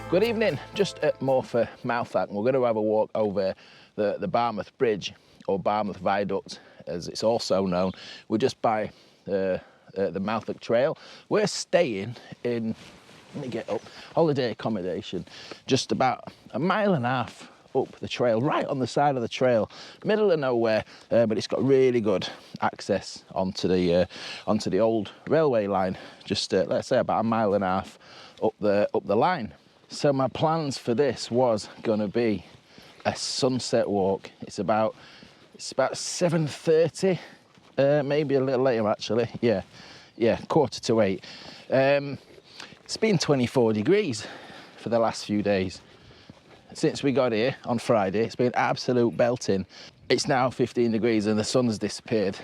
Good evening, just at Mawddach, and we're going to have a walk over the Barmouth Bridge, or Barmouth Viaduct as it's also known. We're just by the Mawddach Trail. We're staying in, let me get up, holiday accommodation, just about a mile and a half up the trail, right on the side of the trail, middle of nowhere, but it's got really good access onto the old railway line, just let's say about a mile and a half up the line. So my plans for this was going to be a sunset walk. It's about 7:30, maybe a little later actually. Yeah, 7:45. It's been 24 degrees for the last few days. Since we got here on Friday, it's been absolute belting. It's now 15 degrees and the sun's disappeared.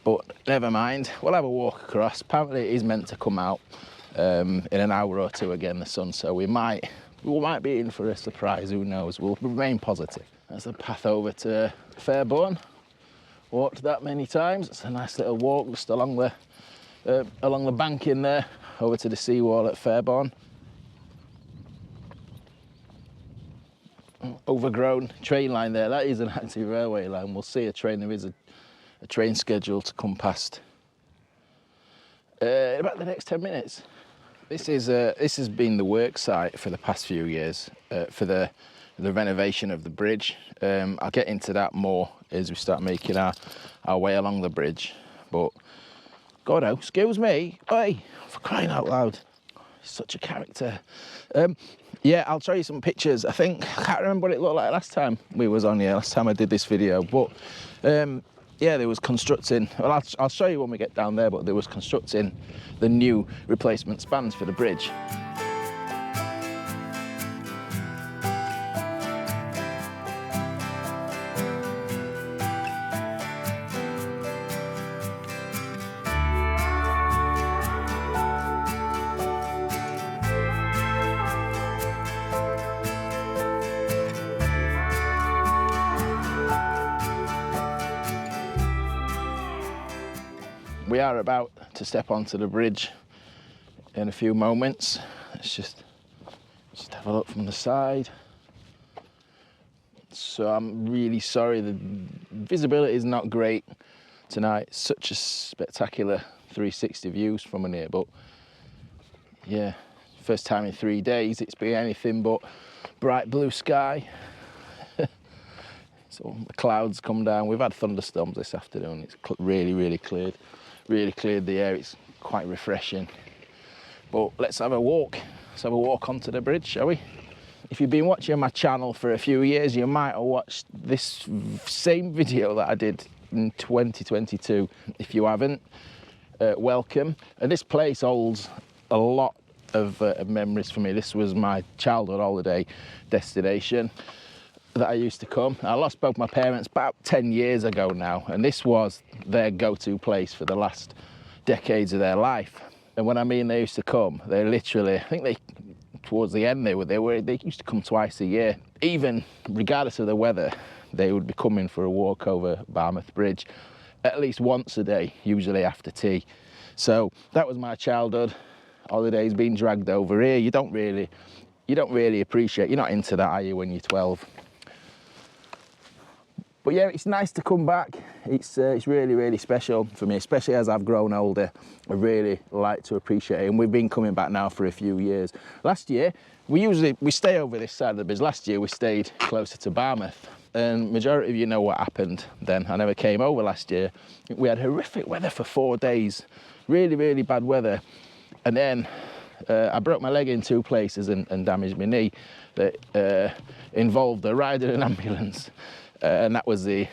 But never mind, we'll have a walk across. Apparently it is meant to come out in an hour or two again, the sun, so we might be in for a surprise, who knows. We'll remain positive. There's a path over to Fairbourne. Walked that many times. It's a nice little walk just along the bank in there, over to the seawall at Fairbourne. Overgrown train line there. That is an active railway line. We'll see a train. There is a train scheduled to come past in about the next 10 minutes. This has been the work site for the past few years for the renovation of the bridge. I'll get into that more as we start making our way along the bridge. But God, oh, excuse me, hey, for crying out loud, such a character. Yeah, I'll show you some pictures. I can't remember what it looked like last time we was on here, last time I did this video, but yeah, there was constructing, well, I'll show you when we get down there, but there was constructing the new replacement spans for the bridge. We are about to step onto the bridge in a few moments. Let's just have a look from the side. So I'm really sorry, the visibility is not great tonight. Such a spectacular 360 views from in here, but yeah, first time in 3 days it's been anything but bright blue sky. So the clouds come down. We've had thunderstorms this afternoon. It's really cleared. Really cleared the air. It's quite refreshing. But let's have a walk. Let's have a walk onto the bridge, shall we? If you've been watching my channel for a few years, you might have watched this same video that I did in 2022. If you haven't, welcome. And this place holds a lot of memories for me. This was my childhood holiday destination that I used to come. I lost both my parents about 10 years ago now, and this was their go-to place for the last decades of their life. And when I mean they used to come, they literally, I think towards the end they used to come twice a year. Even regardless of the weather, they would be coming for a walk over Barmouth Bridge at least once a day, usually after tea. So that was my childhood holidays, being dragged over here. You don't really appreciate, you're not into that, are you, when you're 12? But yeah, it's nice to come back. It's really special for me, especially as I've grown older. I really like to appreciate it, and we've been coming back now for a few years. Last year, we stay over this side of the bridge. Last year we stayed closer to Barmouth, and majority of you know what happened then. I never came over last year. We had horrific weather for 4 days, really bad weather, and then I broke my leg in 2 places and damaged my knee. That involved a ride in an ambulance. And that was the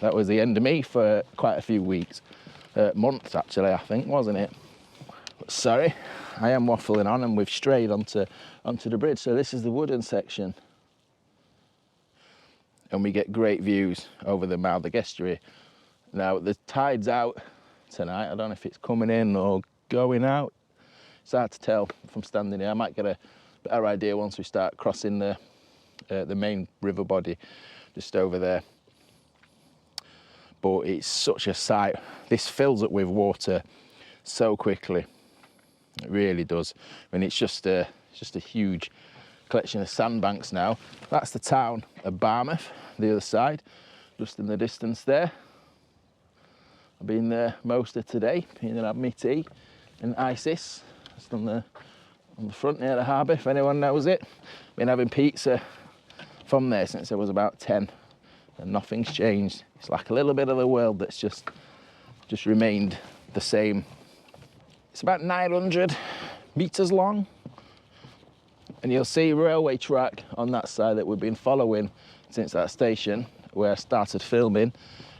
end of me for quite a few weeks, months actually, I think, wasn't it? But sorry, I am waffling on, and we've strayed onto the bridge. So this is the wooden section, and we get great views over the Mawddach Estuary. Now the tide's out tonight. I don't know if it's coming in or going out. It's hard to tell from standing here. I might get a better idea once we start crossing the main river body just over there. But it's such a sight. This fills up with water so quickly. It really does. I mean, it's just just a huge collection of sandbanks now. That's the town of Barmouth, the other side, just in the distance there. I've been there most of today, been and had my tea in Isis, just on the front near the harbour, if anyone knows it. Been having pizza from there since I was about 10, and nothing's changed. It's like a little bit of the world that's just remained the same. It's about 900 metres long, and you'll see railway track on that side that we've been following since that station where I started filming,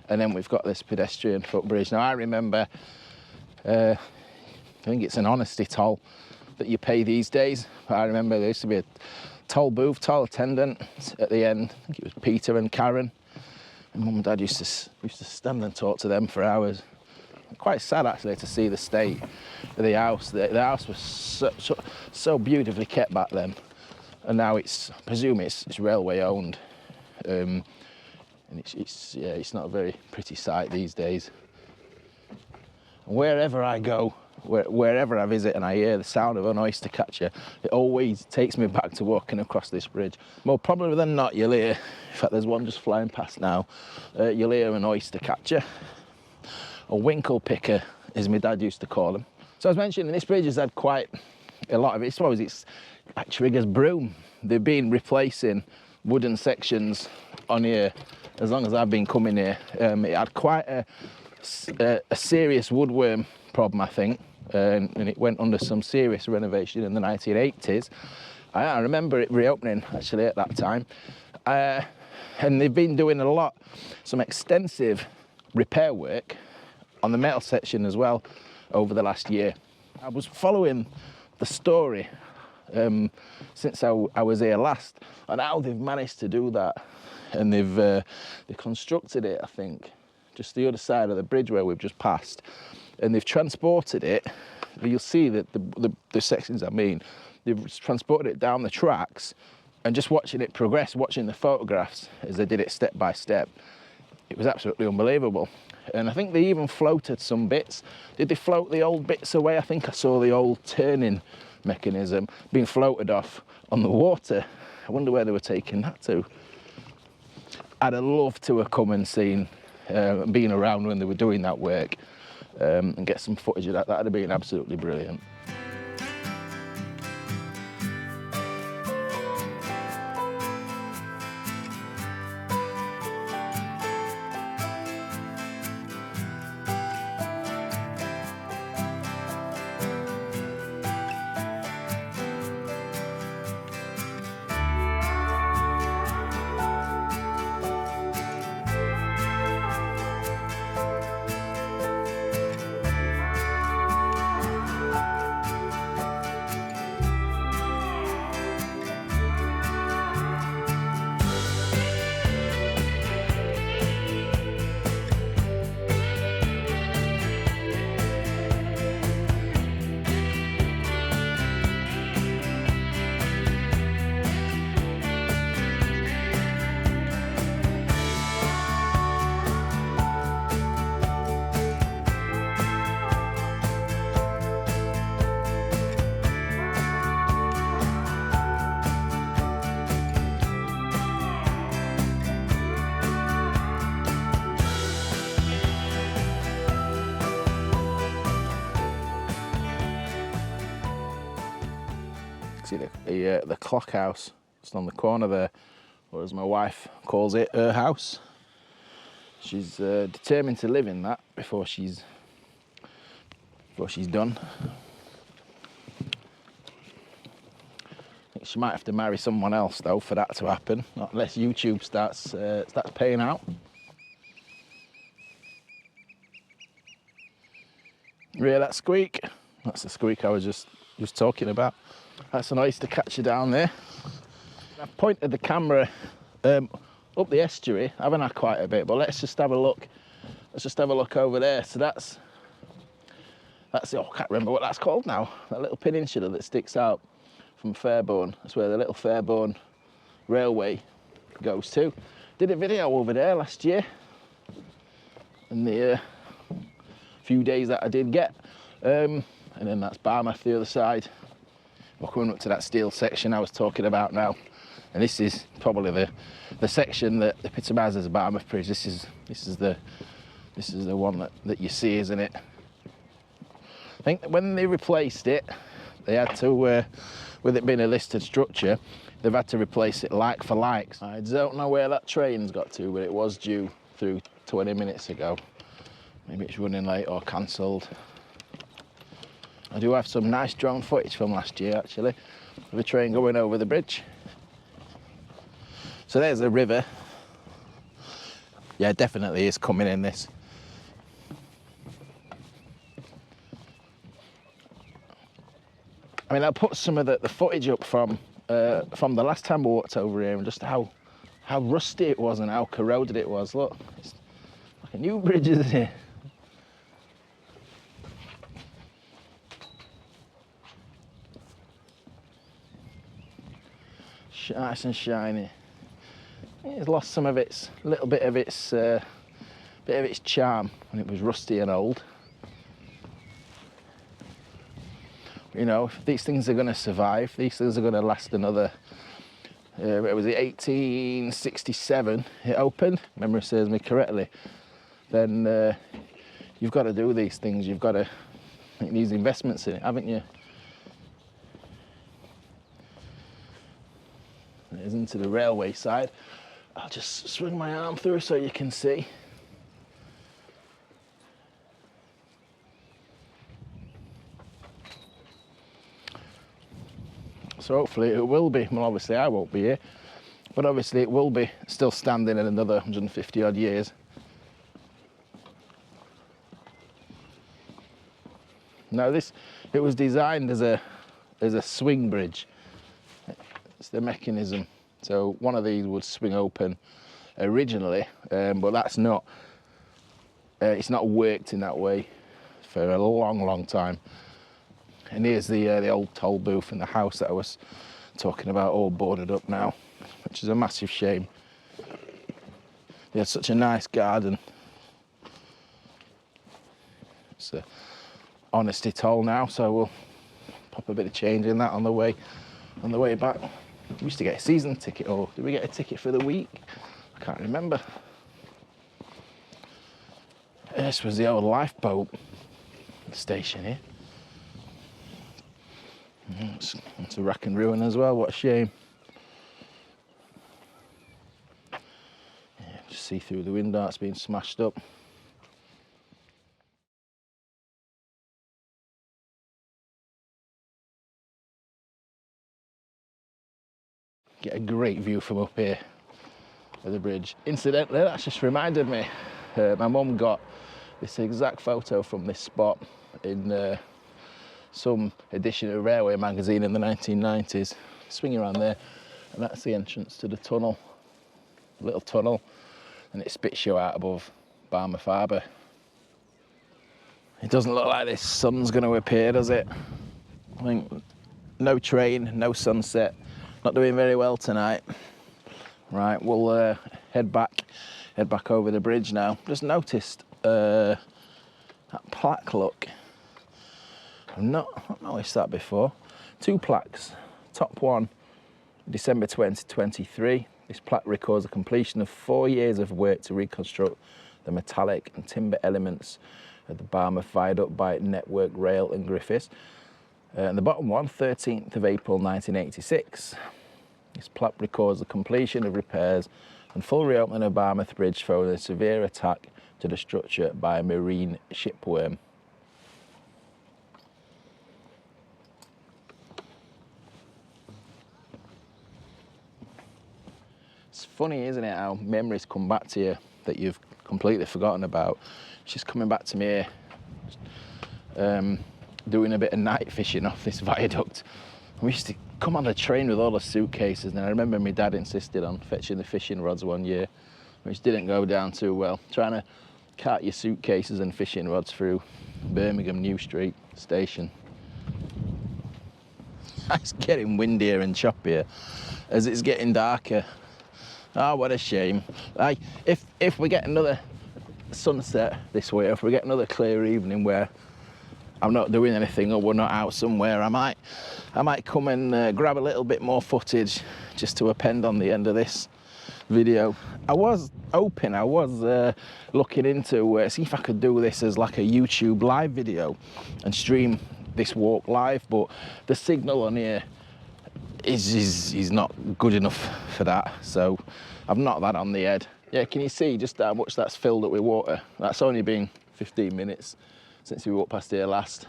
and then we've got this pedestrian footbridge. Now I remember, I think it's an honesty toll that you pay these days. I remember there used to be a toll booth, toll attendant at the end. I think it was Peter and Karen, and Mum and Dad used to stand and talk to them for hours. Quite sad actually to see the state of the house. The house was so beautifully kept back then, and now I presume it's railway owned, and it's not a very pretty sight these days. And wherever I go, wherever I visit and I hear the sound of an oyster catcher, it always takes me back to walking across this bridge. More probably than not, you'll hear, in fact there's one just flying past now, you'll hear an oyster catcher. A winkle picker, as my dad used to call them. So I was mentioning, this bridge has had quite a lot of it. I suppose it's like Trigger's broom. They've been replacing wooden sections on here as long as I've been coming here. It had quite a serious woodworm problem, I think, and it went under some serious renovation in the 1980s. I remember it reopening actually at that time, and they've been doing some extensive repair work on the metal section as well over the last year. I was following the story since I was here last, and how they've managed to do that, and they constructed it, I think, just the other side of the bridge where we've just passed, and they've transported it. You'll see that the sections, I mean, they've transported it down the tracks, and just watching it progress, watching the photographs as they did it step by step, it was absolutely unbelievable. And I think they even floated some bits. Did they float the old bits away? I think I saw the old turning mechanism being floated off on the water. I wonder where they were taking that to. I'd have loved to have come and seen, been around when they were doing that work, and get some footage of that. That'd have been absolutely brilliant. See the clock house just on the corner there, or as my wife calls it, her house. She's determined to live in that before she's done. I think she might have to marry someone else though for that to happen, not unless YouTube starts paying out. You hear that squeak? That's the squeak I was just talking about. That's an oyster catcher down there. I've pointed the camera up the estuary, haven't I, quite a bit, but let's just have a look. Let's just have a look over there. So that's oh, I can't remember what that's called now. That little peninsula that sticks out from Fairbourne. That's where the little Fairbourne Railway goes to. Did a video over there last year, and the few days that I did get. And then that's Barmouth the other side. We're coming up to that steel section I was talking about now, and this is probably the section that epitomises Barmouth Bridge. This is the one that you see, isn't it? I think that when they replaced it, they had to, with it being a listed structure, they've had to replace it like for like. I don't know where that train's got to, but it was due through 20 minutes ago. Maybe it's running late or cancelled. I do have some nice drone footage from last year, actually, of a train going over the bridge. So there's the river. Yeah, definitely is coming in this. I mean, I'll put some of the footage up from the last time we walked over here, and just how rusty it was and how corroded it was. Look, it's like a new bridge, isn't it? Nice and shiny. It's lost some of its little bit of its charm when it was rusty and old. You know, if these things are going to survive, these things are going to last another. It was 1867 it opened, memory serves me correctly. Then you've got to do these things. You've got to make these investments in it, haven't you? It's into the railway side. I'll just swing my arm through so you can see. So hopefully it will be, well obviously I won't be here, but obviously it will be still standing in another 150 odd years. Now it was designed as a swing bridge. It's the mechanism. So one of these would swing open originally, but that's not, it's not worked in that way for a long time. And here's the old toll booth and the house that I was talking about, all boarded up now, which is a massive shame. They had such a nice garden. It's a Honesty toll now, so we'll pop a bit of change in that on the way back. We used to get a season ticket, or did we get a ticket for the week? I can't remember. This was the old lifeboat station here. It's a wreck and ruin as well, what a shame. Yeah, just see through the window, it's been smashed up. Get a great view from up here of the bridge. Incidentally, that's just reminded me, my mum got this exact photo from this spot in some edition of Railway magazine in the 1990s. Swing around there, and that's the entrance to the tunnel, a little tunnel, and it spits you out above Barmouth Harbour. It doesn't look like this sun's going to appear, does it? I think no train, no sunset. Not doing very well tonight. Right, we'll head back over the bridge now. Just noticed that plaque, look. I've not noticed that before. 2 plaques. Top one, December 2023. This plaque records the completion of 4 years of work to reconstruct the metallic and timber elements of the Barmouth Viaduct by Network Rail and Griffiths. And the bottom one, 13th of April 1986. This plaque records the completion of repairs and full reopening of Barmouth Bridge following a severe attack to the structure by a marine shipworm. It's funny, isn't it, how memories come back to you that you've completely forgotten about. It's just coming back to me here. Doing a bit of night fishing off this viaduct. We used to come on the train with all the suitcases, and I remember my dad insisted on fetching the fishing rods one year, which didn't go down too well. Trying to cart your suitcases and fishing rods through Birmingham New Street station. It's getting windier and choppier as it's getting darker. Oh, what a shame. Like, if we get another sunset this way, if we get another clear evening where I'm not doing anything or we're not out somewhere, I might come and grab a little bit more footage just to append on the end of this video. I was looking into see if I could do this as like a YouTube live video and stream this walk live, but the signal on here is not good enough for that, so I've knocked that on the head. Yeah, can you see just how much that's filled up with water? That's only been 15 minutes since we walked past here last.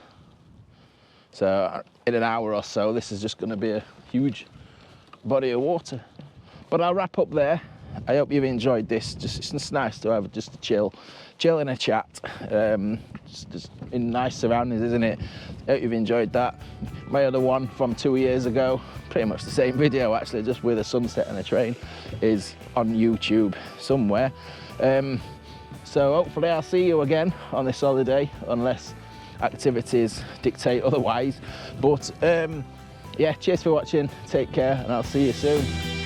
So in an hour or so, this is just going to be a huge body of water. But I'll wrap up there. I hope you've enjoyed this. It's nice to have just a chill and a chat. Just in nice surroundings, isn't it? I hope you've enjoyed that. My other one from 2 years ago, pretty much the same video actually, just with a sunset and a train, is on YouTube somewhere. So hopefully I'll see you again on this holiday, unless activities dictate otherwise. But yeah, cheers for watching, take care, and I'll see you soon.